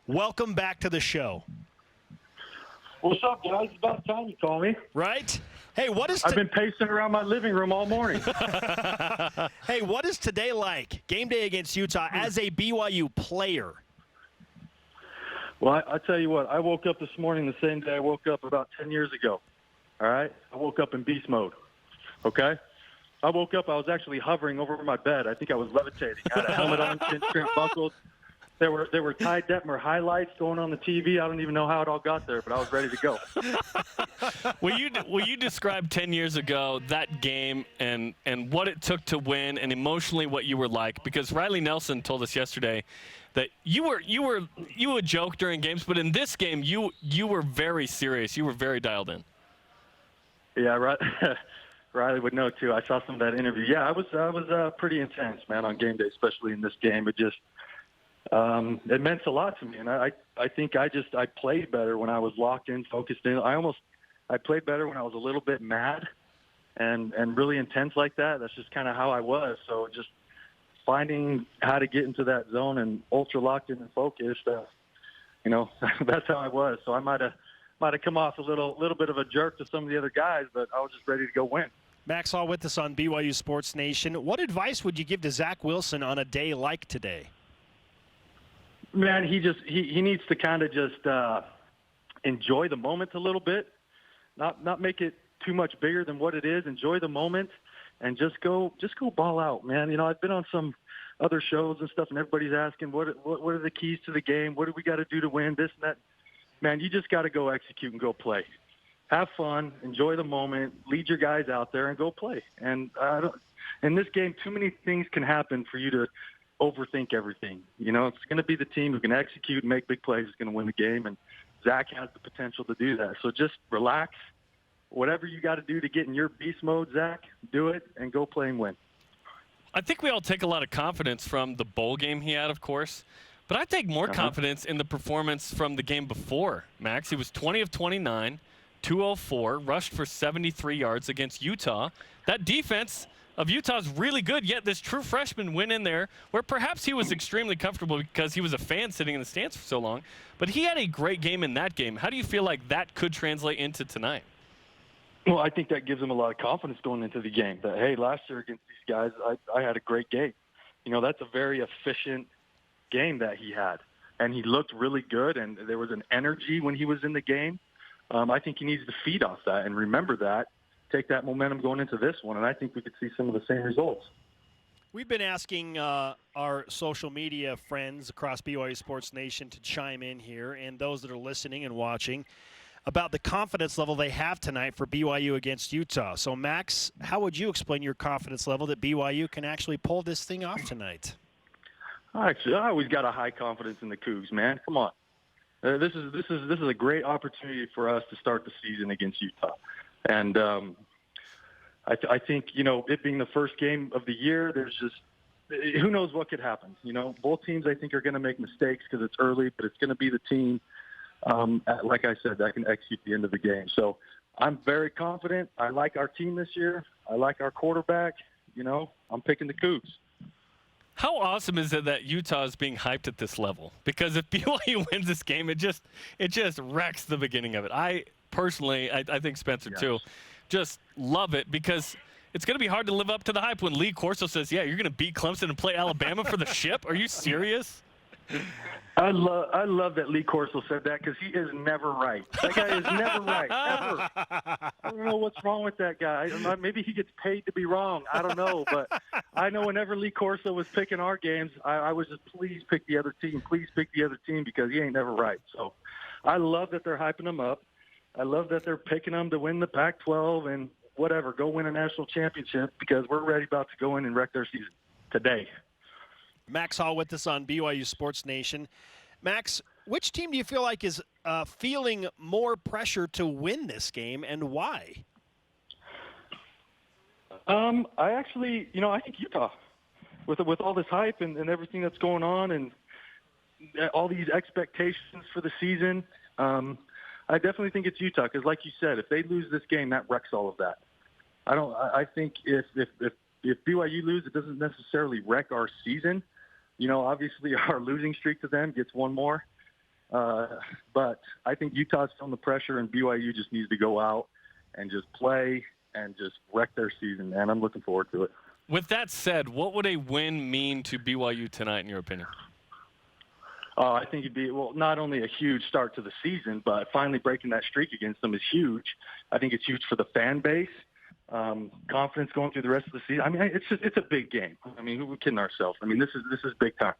welcome back to the show. What's up, guys? It's about time you call me. Right? Hey, I've been pacing around my living room all morning. Hey, what is today like? Game day against Utah as a BYU player. Well, I tell you what, I woke up this morning the same day I woke up about 10 years ago. All right? I woke up in beast mode. Okay? I woke up, I was actually hovering over my bed. I think I was levitating. I had a helmet on, chin strap buckled. There were Ty Detmer highlights going on the TV. I don't even know how it all got there, but I was ready to go. Will you describe 10 years ago that game and what it took to win and emotionally what you were like? Because Riley Nelson told us yesterday that you would joke during games, but in this game you were very serious. You were very dialed in. Yeah, right. Riley would know too. I saw some of that interview. Yeah, I was pretty intense, man, on game day, especially in this game. It just it meant a lot to me, and I think I played better when I was locked in, focused in. I played better when I was a little bit mad and really intense like that. That's just kind of how I was. So just finding how to get into that zone and ultra locked in and focused, that's how I was. So I might have come off a little bit of a jerk to some of the other guys, but I was just ready to go win. Max Hall with us on BYU Sports Nation. What advice would you give to Zach Wilson on a day like today? Man, he needs to kind of just enjoy the moment a little bit, not make it too much bigger than what it is. Enjoy the moment and just go ball out, man. You know, I've been on some other shows and stuff, and everybody's asking what are the keys to the game? What do we got to do to win? This and that. Man, you just got to go execute and go play. Have fun, enjoy the moment, lead your guys out there, and go play. And in this game, too many things can happen for you to overthink everything. You know, it's going to be the team who can execute and make big plays is going to win the game, and Zach has the potential to do that. So just relax. Whatever you got to do to get in your beast mode, Zach, do it and go play and win. I think we all take a lot of confidence from the bowl game he had, of course, but I take more confidence in the performance from the game before, Max. He was 20 of 29, 204, rushed for 73 yards against Utah. That defense of Utah's really good, yet this true freshman went in there where perhaps he was extremely comfortable because he was a fan sitting in the stands for so long. But he had a great game in that game. How do you feel like that could translate into tonight? Well, I think that gives him a lot of confidence going into the game. That, hey, last year against these guys, I had a great game. You know, that's a very efficient game that he had. And he looked really good, and there was an energy when he was in the game. I think he needs to feed off that and remember that. Take that momentum going into this one, and I think we could see some of the same results. We've been asking our social media friends across BYU Sports Nation to chime in here, and those that are listening and watching, about the confidence level they have tonight for BYU against Utah. So, Max, how would you explain your confidence level that BYU can actually pull this thing off tonight? Actually, I always got a high confidence in the Cougs, man. Come on, this is a great opportunity for us to start the season against Utah. And I think, you know, it being the first game of the year, there's just who knows what could happen. You know, both teams I think are going to make mistakes because it's early, but it's going to be the team, like I said, that can execute the end of the game. So I'm very confident. I like our team this year. I like our quarterback. You know, I'm picking the Cougs. How awesome is it that Utah is being hyped at this level? Because if BYU wins this game, it just wrecks the beginning of it. I think Spencer too, just love it because it's going to be hard to live up to the hype when Lee Corso says, yeah, you're going to beat Clemson and play Alabama for the ship. Are you serious? I love that Lee Corso said that because he is never right. That guy is never right, ever. I don't know what's wrong with that guy. Maybe he gets paid to be wrong. I don't know. But I know whenever Lee Corso was picking our games, I was just, please pick the other team. Please pick the other team because he ain't never right. So I love that they're hyping him up. I love that they're picking them to win the Pac-12 and whatever, go win a national championship because we're ready about to go in and wreck their season today. Max Hall with us on BYU Sports Nation. Max, which team do you feel like is feeling more pressure to win this game and why? I think Utah with all this hype and everything that's going on and all these expectations for the season. I definitely think it's Utah because, like you said, if they lose this game, that wrecks all of that. I think if BYU lose, it doesn't necessarily wreck our season. You know, obviously our losing streak to them gets one more, But I think Utah's feeling the pressure, and BYU just needs to go out and just play and just wreck their season, man. I'm looking forward to it. With that said, what would a win mean to BYU tonight, in your opinion? I think it'd be, well, not only a huge start to the season, but finally breaking that streak against them is huge. I think it's huge for the fan base. Confidence going through the rest of the season. I mean, it's a big game. I mean, we're kidding ourselves. I mean, this is big time.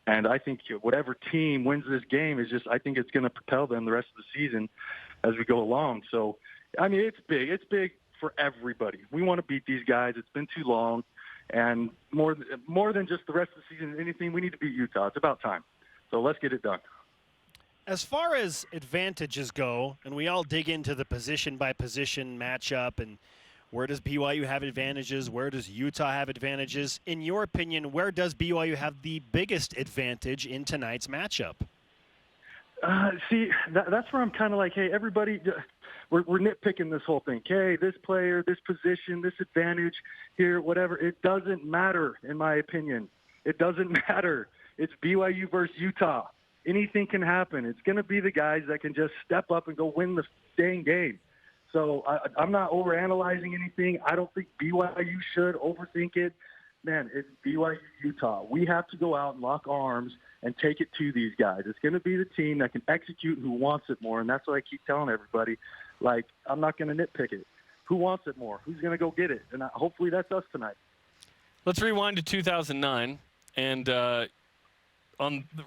And I think whatever team wins this game is just, I think it's going to propel them the rest of the season as we go along. So, I mean, it's big. It's big for everybody. We want to beat these guys. It's been too long. And more than just the rest of the season, anything, we need to beat Utah. It's about time. So let's get it done. As far as advantages go, and we all dig into the position-by-position matchup and where does BYU have advantages, where does Utah have advantages, in your opinion, where does BYU have the biggest advantage in tonight's matchup? See, that's where I'm kind of like, hey, everybody, we're nitpicking this whole thing. Okay, this player, this position, this advantage here, whatever. It doesn't matter, in my opinion. It doesn't matter. It's BYU versus Utah. Anything can happen. It's going to be the guys that can just step up and go win the dang game. So I'm not overanalyzing anything. I don't think BYU should overthink it. Man, it's BYU Utah. We have to go out and lock arms and take it to these guys. It's going to be the team that can execute who wants it more, and that's what I keep telling everybody. Like, I'm not going to nitpick it. Who wants it more? Who's going to go get it? And hopefully that's us tonight. Let's rewind to 2009 and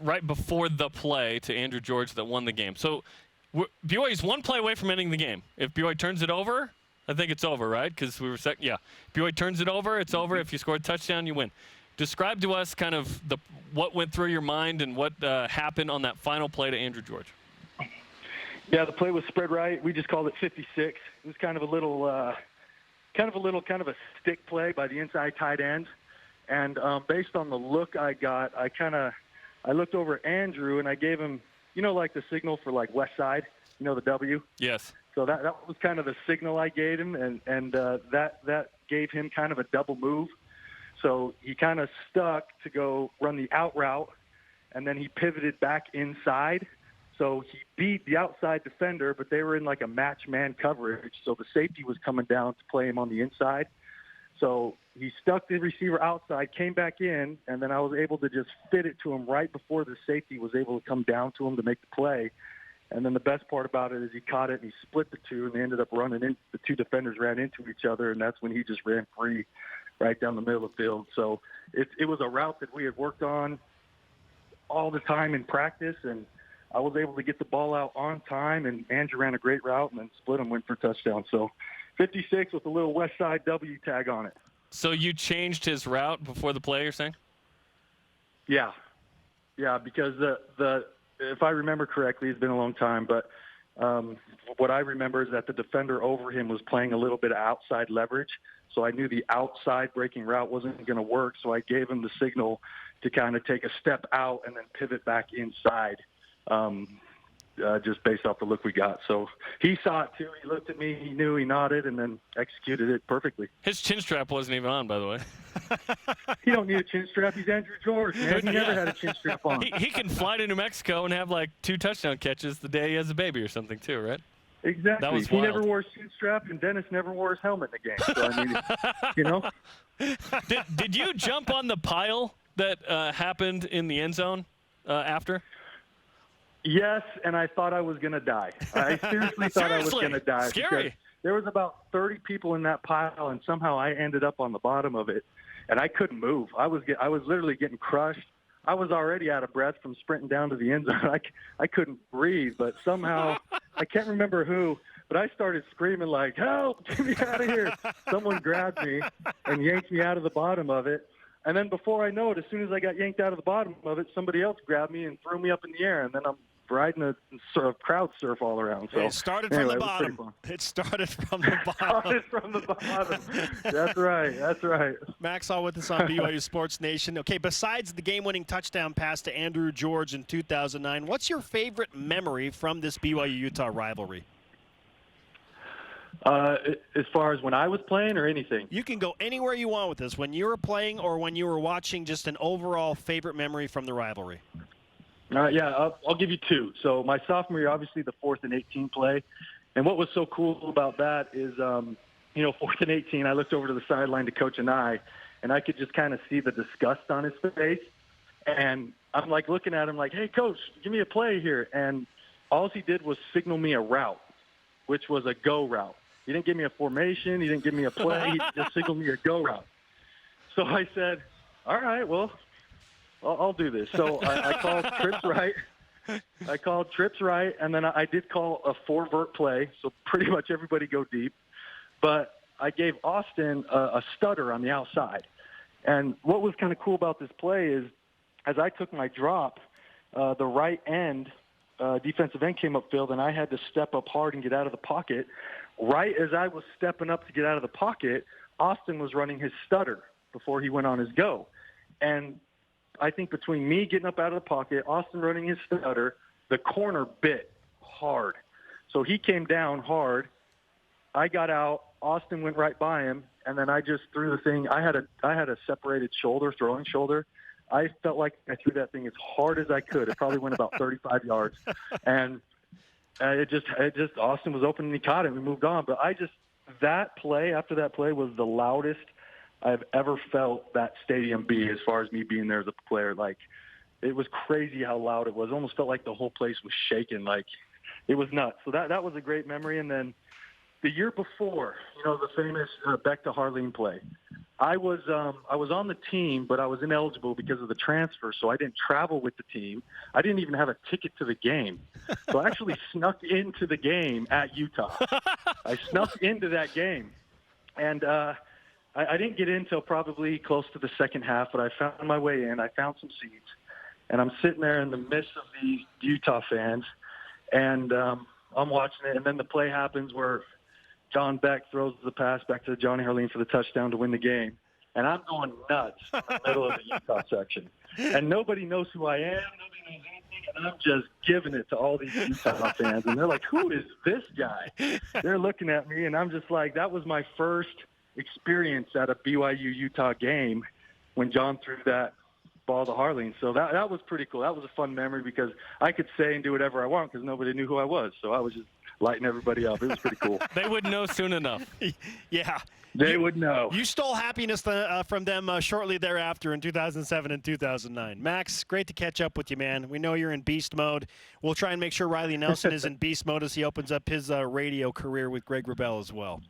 right before the play to Andrew George that won the game. So BYU's one play away from ending the game. If BYU turns it over, I think it's over, right? Because we were second. Yeah. BYU turns it over, it's over. If you score a touchdown, you win. Describe to us kind of what went through your mind and what happened on that final play to Andrew George. Yeah, the play was spread right. We just called it 56. It was kind of a stick play by the inside tight end. And based on the look I got, I looked over at Andrew and I gave him, like the signal for like West Side, the W. Yes. So that was kind of the signal I gave him, and that gave him kind of a double move. So he kind of stuck to go run the out route, and then he pivoted back inside. So he beat the outside defender, but they were in like a match man coverage. So the safety was coming down to play him on the inside. So he stuck the receiver outside, came back in, and then I was able to just fit it to him right before the safety was able to come down to him to make the play. And then the best part about it is he caught it and he split the two, and they ended up running in. The two defenders ran into each other, and that's when he just ran free right down the middle of the field. So it was a route that we had worked on all the time in practice, and I was able to get the ball out on time, and Andrew ran a great route and then split him, went for a touchdown. So 56 with a little West Side W tag on it. So you changed his route before the play, you're saying? Yeah, because if I remember correctly, it's been a long time, but what I remember is that the defender over him was playing a little bit of outside leverage, so I knew the outside breaking route wasn't going to work, so I gave him the signal to kind of take a step out and then pivot back inside, just based off the look we got. So he saw it too. He looked at me, he knew, he nodded, and then executed it perfectly. His chin strap wasn't even on, by the way. He don't need a chin strap. He's Andrew George, man. He never had a chin strap on. He can fly to New Mexico and have like 2 touchdown catches the day he has a baby or something too, right? Exactly. That was he wild. never wore his chin strap, and Dennis never wore his helmet in the game. So, I mean, Did you jump on the pile that happened in the end zone after? Yes, and I thought I was going to die. I seriously thought I was going to die. Scary. There was about 30 people in that pile, and somehow I ended up on the bottom of it, and I couldn't move. I was literally getting crushed. I was already out of breath from sprinting down to the end zone. I couldn't breathe, but somehow I can't remember who, but I started screaming like, "Help! Get me out of here!" Someone grabbed me and yanked me out of the bottom of it. And then before I know it, as soon as I got yanked out of the bottom of it, somebody else grabbed me and threw me up in the air, and then I'm riding a sort of crowd surf all around. So it started from the bottom. It started from the bottom. Started from the bottom. That's right. That's right. Max all with us on BYU Sports Nation. Okay, besides the game-winning touchdown pass to Andrew George in 2009, what's your favorite memory from this BYU-Utah rivalry? As far as when I was playing or anything? You can go anywhere you want with this. When you were playing or when you were watching, just an overall favorite memory from the rivalry. Yeah, I'll give you two. So my sophomore year, obviously the 4th and 18 play. And what was so cool about that is, 4th and 18, I looked over to the sideline to Coach and I could just kind of see the disgust on his face. And I'm like looking at him like, hey, Coach, give me a play here. And all he did was signal me a route, which was a go route. He didn't give me a formation. He didn't give me a play. He just signaled me a go route. So I said, all right, well, I'll do this. So I called trips right. And then I did call a 4-vert play, so pretty much everybody go deep. But I gave Austin a stutter on the outside. And what was kind of cool about this play is as I took my drop, the right end defensive end came upfield, and I had to step up hard and get out of the pocket. Right as I was stepping up to get out of the pocket, Austin was running his stutter before he went on his go. And I think between me getting up out of the pocket, Austin running his stutter, the corner bit hard. So he came down hard. I got out. Austin went right by him, and then I just threw the thing. I had a separated shoulder, throwing shoulder. I felt like I threw that thing as hard as I could. It probably went about 35 yards. And it just Austin was open and he caught it and we moved on. But after that play was the loudest I've ever felt that stadium be as far as me being there as a player. Like, it was crazy how loud it was. It almost felt like the whole place was shaking. Like, it was nuts. So that was a great memory. And then the year before, the famous Beck to Harleen play, I was on the team, but I was ineligible because of the transfer, so I didn't travel with the team. I didn't even have a ticket to the game. So I actually snuck into the game at Utah. I snuck into that game. And I didn't get in until probably close to the second half, but I found my way in. I found some seats. And I'm sitting there in the midst of these Utah fans, and I'm watching it. And then the play happens where John Beck throws the pass back to Johnny Harleen for the touchdown to win the game. And I'm going nuts in the middle of the Utah section. And nobody knows who I am. Nobody knows anything. And I'm just giving it to all these Utah fans. And they're like, who is this guy? They're looking at me, and I'm just like, that was my first experience at a BYU-Utah game when John threw that ball to Harleen. So that was pretty cool. That was a fun memory because I could say and do whatever I want because nobody knew who I was. So I was just lighting everybody up. It was pretty cool. They would know soon enough. Yeah. They would know. You stole happiness from them shortly thereafter in 2007 and 2009. Max, great to catch up with you, man. We know you're in beast mode. We'll try and make sure Riley Nelson is in beast mode as he opens up his radio career with Greg Wrubell as well.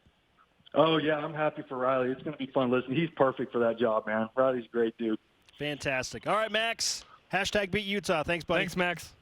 Oh, yeah, I'm happy for Riley. It's going to be fun. Listen, he's perfect for that job, man. Riley's a great dude. Fantastic. All right, Max. #BeatUtah. Thanks, buddy. Thanks, Max.